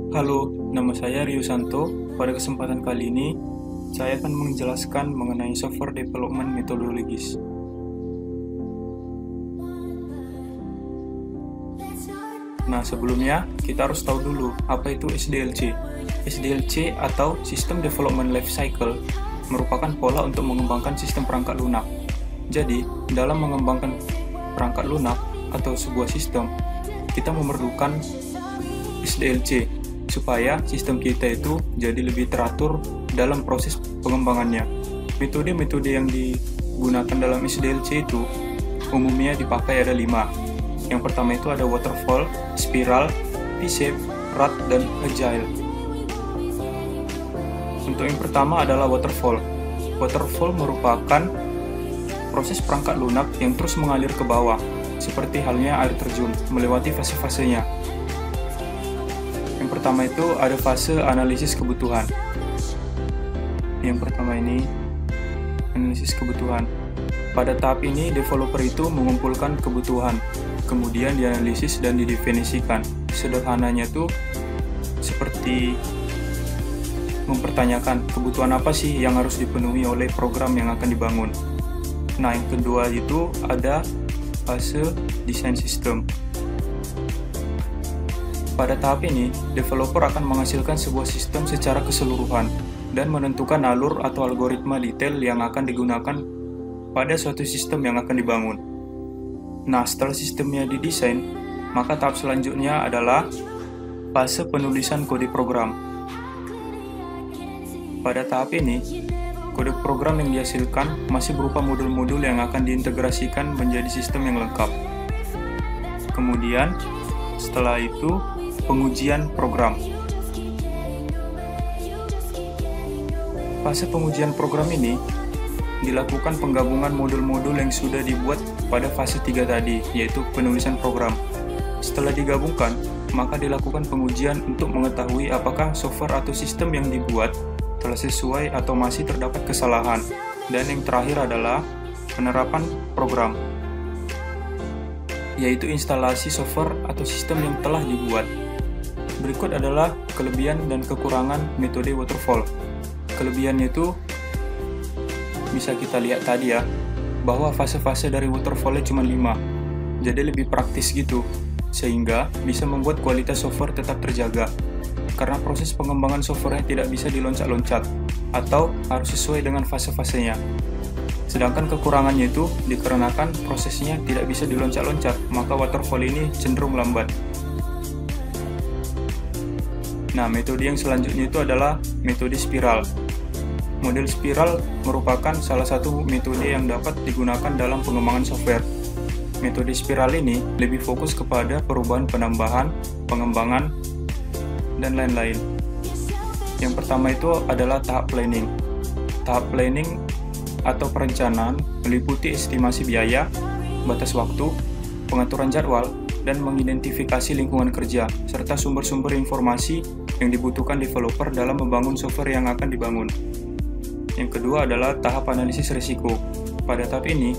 Halo, nama saya Rio Santo. Pada kesempatan kali ini, saya akan menjelaskan mengenai software development methodologies. Nah, sebelumnya kita harus tahu dulu apa itu SDLC. SDLC atau System Development Life Cycle merupakan pola untuk mengembangkan sistem perangkat lunak. Jadi, dalam mengembangkan perangkat lunak atau sebuah sistem, kita memerlukan SDLC supaya sistem kita itu jadi lebih teratur dalam proses pengembangannya. Metode-metode yang digunakan dalam SDLC itu umumnya dipakai ada 5. Yang pertama itu ada waterfall, spiral, V-shape, RUT, dan agile. Untuk yang pertama adalah waterfall. Waterfall merupakan proses perangkat lunak yang terus mengalir ke bawah, seperti halnya air terjun, melewati fase-fasenya. Yang pertama itu ada fase analisis kebutuhan. Yang pertama ini, analisis kebutuhan. Pada tahap ini, developer itu mengumpulkan kebutuhan, kemudian dianalisis dan didefinisikan. Sederhananya itu seperti mempertanyakan kebutuhan apa sih yang harus dipenuhi oleh program yang akan dibangun. Nah, yang kedua itu ada fase desain sistem. Pada tahap ini, developer akan menghasilkan sebuah sistem secara keseluruhan dan menentukan alur atau algoritma detail yang akan digunakan pada suatu sistem yang akan dibangun. Nah, setelah sistemnya didesain, maka tahap selanjutnya adalah fase penulisan kode program. Pada tahap ini, kode program yang dihasilkan masih berupa modul-modul yang akan diintegrasikan menjadi sistem yang lengkap. Kemudian, setelah itu, pengujian program. Fase pengujian program ini dilakukan penggabungan modul-modul yang sudah dibuat pada fase 3 tadi, yaitu penulisan program. Setelah digabungkan, maka dilakukan pengujian untuk mengetahui apakah software atau sistem yang dibuat telah sesuai atau masih terdapat kesalahan. Dan yang terakhir adalah penerapan program, yaitu instalasi software atau sistem yang telah dibuat. Berikut adalah kelebihan dan kekurangan metode waterfall. Kelebihannya itu bisa kita lihat tadi ya, bahwa fase-fase dari waterfall-nya cuma 5. Jadi lebih praktis gitu, sehingga bisa membuat kualitas software tetap terjaga. Karena proses pengembangan software tidak bisa diloncat-loncat, atau harus sesuai dengan fase-fasenya. Sedangkan kekurangannya itu dikarenakan prosesnya tidak bisa diloncat-loncat, maka waterfall ini cenderung lambat. Nah, metode yang selanjutnya itu adalah metode spiral. Model spiral merupakan salah satu metode yang dapat digunakan dalam pengembangan software. Metode spiral ini lebih fokus kepada perubahan penambahan, pengembangan, dan lain-lain. Yang pertama itu adalah tahap planning. Tahap planning atau perencanaan meliputi estimasi biaya, batas waktu, pengaturan jadwal, dan mengidentifikasi lingkungan kerja, serta sumber-sumber informasi yang dibutuhkan developer dalam membangun software yang akan dibangun. Yang kedua adalah tahap analisis risiko. Pada tahap ini,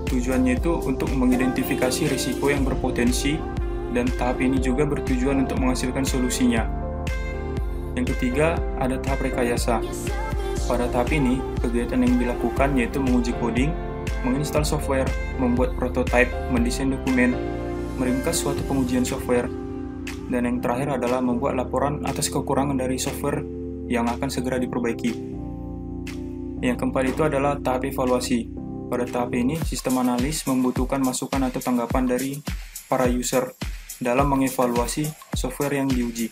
tujuannya itu untuk mengidentifikasi risiko yang berpotensi, dan tahap ini juga bertujuan untuk menghasilkan solusinya. Yang ketiga, ada tahap rekayasa. Pada tahap ini, kegiatan yang dilakukan yaitu menguji coding, menginstal software, membuat prototipe, mendesain dokumen, meringkas suatu pengujian software, dan yang terakhir adalah membuat laporan atas kekurangan dari software yang akan segera diperbaiki. Yang keempat itu adalah tahap evaluasi. Pada tahap ini, sistem analis membutuhkan masukan atau tanggapan dari para user dalam mengevaluasi software yang diuji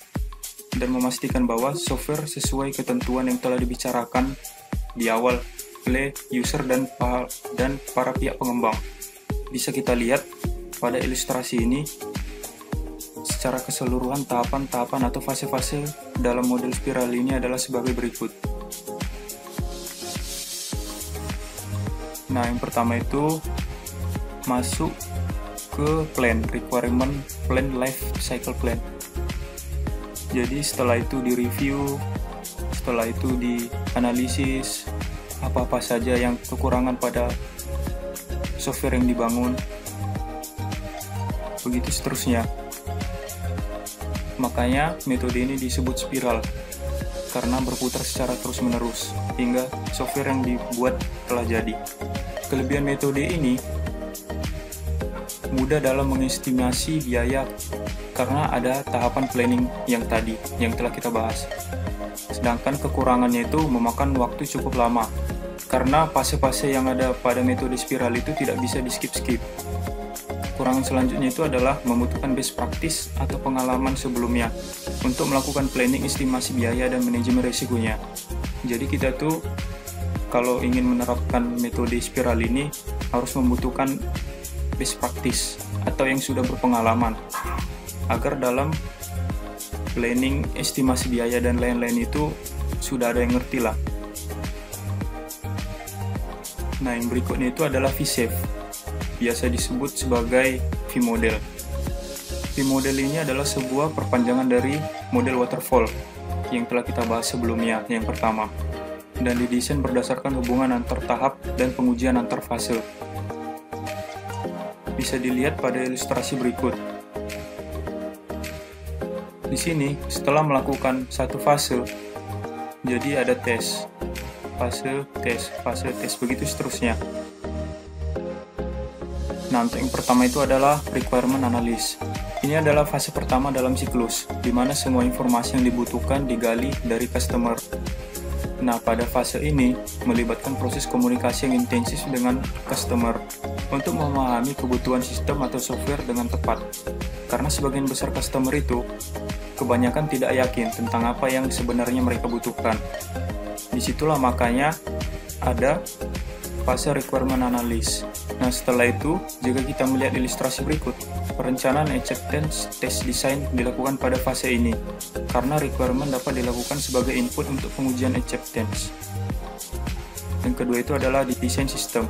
dan memastikan bahwa software sesuai ketentuan yang telah dibicarakan di awal oleh user dan para pihak pengembang. Bisa kita lihat pada ilustrasi ini secara keseluruhan tahapan-tahapan atau fase-fase dalam model spiral ini adalah sebagai berikut. Nah, yang pertama itu masuk ke plan, requirement plan, life cycle plan. Jadi setelah itu direview, setelah itu dianalisis apa-apa saja yang kekurangan pada software yang dibangun, begitu seterusnya. Makanya metode ini disebut spiral, karena berputar secara terus-menerus, hingga software yang dibuat telah jadi. Kelebihan metode ini mudah dalam mengestimasi biaya karena ada tahapan planning yang telah kita bahas. Sedangkan kekurangannya itu memakan waktu cukup lama, karena fase-fase yang ada pada metode spiral itu tidak bisa di-skip-skip. Kekurangan selanjutnya itu adalah membutuhkan best practice atau pengalaman sebelumnya untuk melakukan planning, estimasi biaya, dan manajemen risikonya. Jadi kita tuh kalau ingin menerapkan metode spiral ini harus membutuhkan best practice atau yang sudah berpengalaman, agar dalam planning, estimasi biaya, dan lain-lain itu sudah ada yang ngerti lah. Nah, yang berikutnya itu adalah V-Shape, biasa disebut sebagai V-Model. V-Model ini adalah sebuah perpanjangan dari model waterfall yang telah kita bahas sebelumnya, yang pertama, dan didesain berdasarkan hubungan antar tahap dan pengujian antar fase. Bisa dilihat pada ilustrasi berikut. Di sini, setelah melakukan satu fase, jadi ada tes, fase, tes, begitu seterusnya. Nah, untuk yang pertama itu adalah requirement analysis. Ini adalah fase pertama dalam siklus, di mana semua informasi yang dibutuhkan digali dari customer. Nah, pada fase ini melibatkan proses komunikasi yang intensif dengan customer untuk memahami kebutuhan sistem atau software dengan tepat. Karena sebagian besar customer itu kebanyakan tidak yakin tentang apa yang sebenarnya mereka butuhkan. Disitulah makanya ada fase requirement analysis. Nah, setelah itu, jika kita melihat ilustrasi berikut, perencanaan acceptance test design dilakukan pada fase ini, karena requirement dapat dilakukan sebagai input untuk pengujian acceptance. Yang kedua itu adalah desain sistem.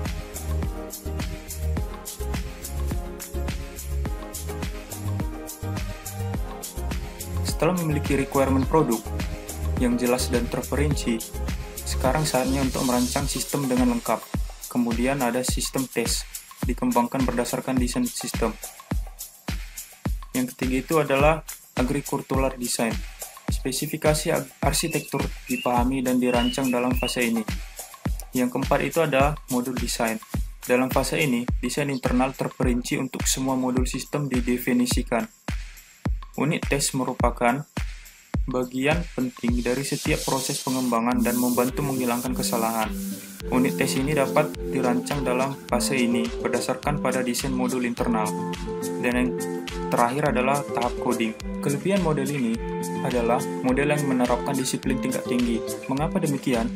Setelah memiliki requirement produk yang jelas dan terperinci, sekarang saatnya untuk merancang sistem dengan lengkap. Kemudian ada sistem tes, dikembangkan berdasarkan desain sistem. Yang ketiga itu adalah agricultural design. Spesifikasi arsitektur dipahami dan dirancang dalam fase ini. Yang keempat itu ada modul desain. Dalam fase ini, desain internal terperinci untuk semua modul sistem didefinisikan. Unit tes merupakan bagian penting dari setiap proses pengembangan dan membantu menghilangkan kesalahan. Unit tes ini dapat dirancang dalam fase ini berdasarkan pada desain modul internal. Dan yang terakhir adalah tahap coding. Kelebihan model ini adalah model yang menerapkan disiplin tingkat tinggi. Mengapa demikian?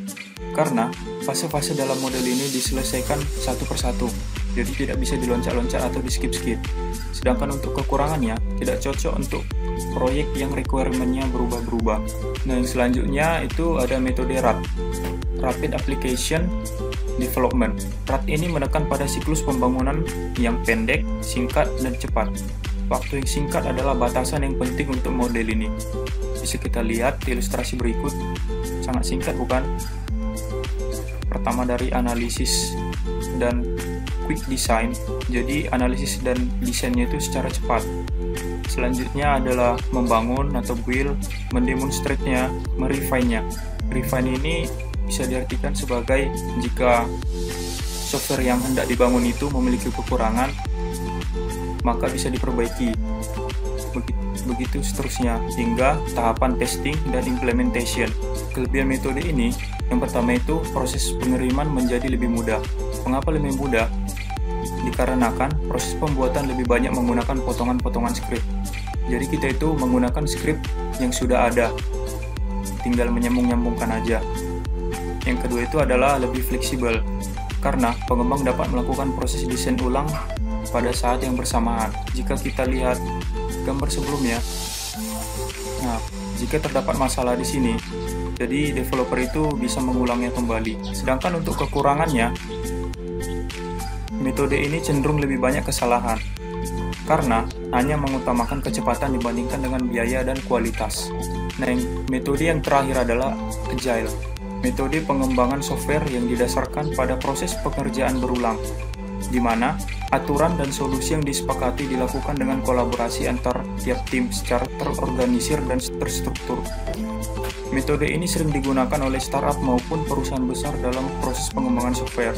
Karena fase-fase dalam model ini diselesaikan satu persatu, jadi tidak bisa diloncat-loncat atau di-skip-skip. Sedangkan untuk kekurangannya, tidak cocok untuk proyek yang requirement-nya berubah-berubah. Nah, yang selanjutnya itu ada metode RAD, Rapid Application Development. RAD ini menekan pada siklus pembangunan yang pendek, singkat, dan cepat. Waktu yang singkat adalah batasan yang penting untuk model ini. Bisa kita lihat di ilustrasi berikut, sangat singkat bukan? Pertama dari analisis dan quick design, jadi analisis dan desainnya itu secara cepat. Selanjutnya adalah membangun atau build, mendemonstrate-nya, merefine-nya. Refine ini bisa diartikan sebagai jika software yang hendak dibangun itu memiliki kekurangan, maka bisa diperbaiki. Begitu seterusnya, hingga tahapan testing dan implementation. Kelebihan metode ini, yang pertama itu proses pengiriman menjadi lebih mudah. Mengapa lebih mudah? Dikarenakan proses pembuatan lebih banyak menggunakan potongan-potongan script. Jadi kita itu menggunakan script yang sudah ada, tinggal menyambung-nyambungkan aja. Yang kedua itu adalah lebih fleksibel, karena pengembang dapat melakukan proses desain ulang pada saat yang bersamaan. Jika kita lihat gambar sebelumnya, nah, jika terdapat masalah di sini, jadi developer itu bisa mengulangnya kembali. Sedangkan untuk kekurangannya, metode ini cenderung lebih banyak kesalahan, karena hanya mengutamakan kecepatan dibandingkan dengan biaya dan kualitas. Nah, metode yang terakhir adalah Agile, metode pengembangan software yang didasarkan pada proses pekerjaan berulang. di mana aturan dan solusi yang disepakati dilakukan dengan kolaborasi antar tiap tim secara terorganisir dan terstruktur. Metode ini sering digunakan oleh startup maupun perusahaan besar dalam proses pengembangan software.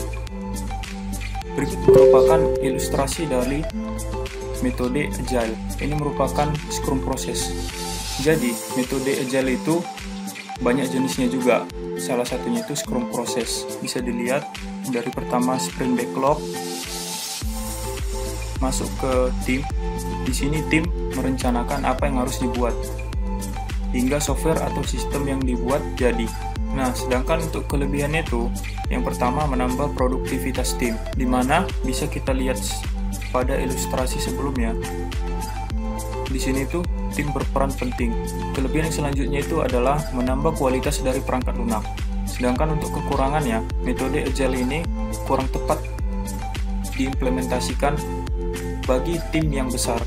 Berikut merupakan ilustrasi dari metode Agile. Ini merupakan Scrum Process. Jadi, metode Agile itu banyak jenisnya juga. Salah satunya itu Scrum Process. Bisa dilihat dari pertama Sprint Backlog, masuk ke tim. Di sini tim merencanakan apa yang harus dibuat, hingga software atau sistem yang dibuat jadi. Nah, sedangkan untuk kelebihannya itu, yang pertama menambah produktivitas tim, di mana bisa kita lihat pada ilustrasi sebelumnya. Di sini tuh tim berperan penting. Kelebihan yang selanjutnya itu adalah menambah kualitas dari perangkat lunak. Sedangkan untuk kekurangannya, metode Agile ini kurang tepat diimplementasikan bagi tim yang besar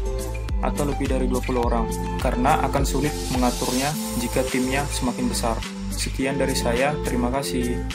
atau lebih dari 20 orang, karena akan sulit mengaturnya jika timnya semakin besar. Sekian dari saya, terima kasih.